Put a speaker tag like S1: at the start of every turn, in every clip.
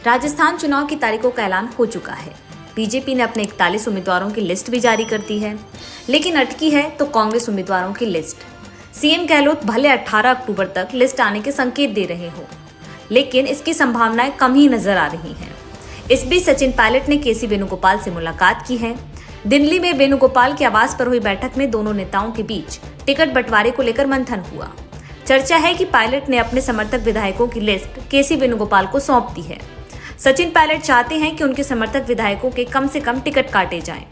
S1: राजस्थान चुनाव की तारीखों का ऐलान हो चुका है। बीजेपी ने अपने 41 उम्मीदवारों की लिस्ट भी जारी कर दी है, लेकिन अटकी है तो कांग्रेस उम्मीदवारों की लिस्ट। सीएम गहलोत भले 18 अक्टूबर तक लिस्ट आने के संकेत दे रहे हो, लेकिन इसकी संभावनाएं कम ही नजर आ रही हैं। इस बीच सचिन पायलट ने केसी वेणुगोपाल से मुलाकात की है। दिल्ली में वेणुगोपाल के आवास पर हुई बैठक में दोनों नेताओं के बीच टिकट बंटवारे को लेकर मंथन हुआ। चर्चा है कि पायलट ने अपने समर्थक विधायकों की लिस्ट केसी वेणुगोपाल को सौंप दी है। सचिन पायलट चाहते हैं कि उनके समर्थक विधायकों के कम से कम टिकट काटे जाएं।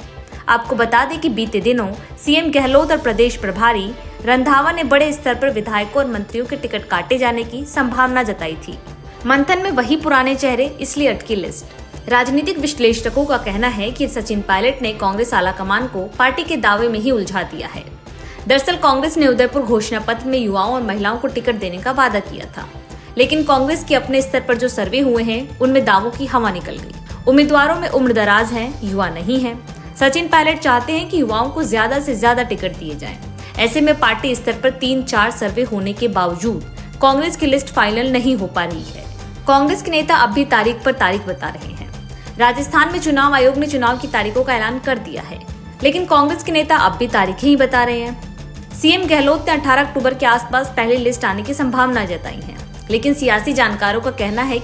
S1: आपको बता दें कि बीते दिनों सीएम गहलोत और प्रदेश प्रभारी रंधावा ने बड़े स्तर पर विधायकों और मंत्रियों के टिकट काटे जाने की संभावना जताई थी। मंथन में वही पुराने चेहरे, इसलिए अटकी लिस्ट। राजनीतिक विश्लेषकों का कहना है कि सचिन पायलट ने कांग्रेस आलाकमान को पार्टी के दावे में ही उलझा दिया है। दरअसल कांग्रेस ने उदयपुर घोषणा पत्र में युवाओं और महिलाओं को टिकट देने का वादा किया था, लेकिन कांग्रेस के अपने स्तर पर जो सर्वे हुए हैं उनमें दावों की हवा निकल गई। उम्मीदवारों में उम्र दराज हैं, युवा नहीं हैं। सचिन पायलट चाहते हैं कि युवाओं को ज्यादा से ज्यादा टिकट दिए जाएं। ऐसे में पार्टी स्तर पर 3-4 सर्वे होने के बावजूद कांग्रेस की लिस्ट फाइनल नहीं हो पा रही है। कांग्रेस के नेता अब भी तारीख पर तारीख बता रहे हैं। राजस्थान में चुनाव आयोग ने चुनाव की तारीखों का ऐलान कर दिया है, लेकिन कांग्रेस के नेता अब भी तारीखें ही बता रहे हैं। सीएम गहलोत ने 18 अक्टूबर के आसपास पहली लिस्ट आने की संभावना जताई है, लेकिन सियासी जानकारों का कहना है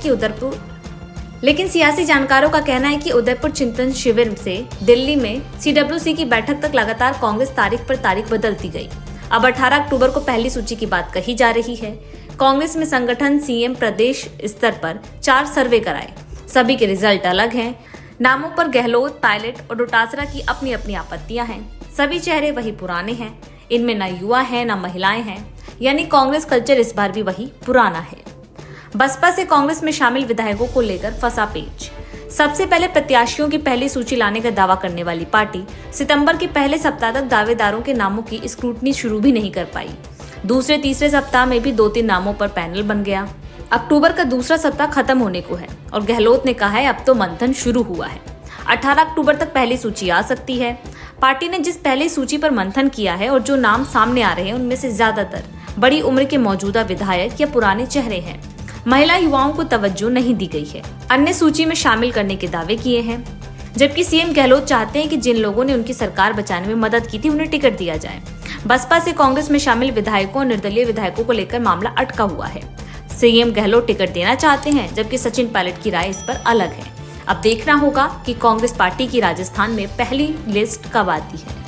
S1: कि उदयपुर चिंतन शिविर से दिल्ली में सीडब्ल्यूसी की बैठक तक लगातार कांग्रेस तारीख पर तारीख बदलती गई। अब 18 अक्टूबर को पहली सूची की बात कही जा रही है। कांग्रेस में संगठन सीएम प्रदेश स्तर पर 4 सर्वे कराए, सभी के रिजल्ट अलग हैं। नामों पर गहलोत, पायलट और डोटासरा की अपनी अपनी आपत्तियां हैं। सभी चेहरे वही पुराने हैं, इनमें न युवा है न महिलाएं हैं, यानी कांग्रेस कल्चर इस बार भी वही पुराना है। बसपा से कांग्रेस में शामिल विधायकों को लेकर फंसा पेच। सबसे पहले प्रत्याशियों की पहली सूची लाने का दावा करने वाली पार्टी सितंबर के पहले सप्ताह तक दावेदारों के नामों की स्क्रूटनी शुरू भी नहीं कर पाई। दूसरे तीसरे सप्ताह में भी 2-3 नामों पर पैनल बन गया। अक्टूबर का दूसरा सप्ताह खत्म होने को है और गहलोत ने कहा है अब तो मंथन शुरू हुआ है। 18 अक्टूबर तक पहली सूची आ सकती है। पार्टी ने जिस पहली सूची पर मंथन किया है और जो नाम सामने आ रहे हैं उनमें से ज्यादातर बड़ी उम्र के मौजूदा विधायक या पुराने चेहरे हैं। महिला युवाओं को तवज्जो नहीं दी गई है। अन्य सूची में शामिल करने के दावे किए हैं, जबकि सीएम गहलोत चाहते हैं कि जिन लोगों ने उनकी सरकार बचाने में मदद की थी उन्हें टिकट दिया जाए। बसपा से कांग्रेस में शामिल विधायकों और निर्दलीय विधायकों को लेकर मामला अटका हुआ है। सीएम गहलोत टिकट देना चाहते हैं, जबकि सचिन पायलट की राय इस पर अलग है। अब देखना होगा कि कांग्रेस पार्टी की राजस्थान में पहली लिस्ट कब आती है।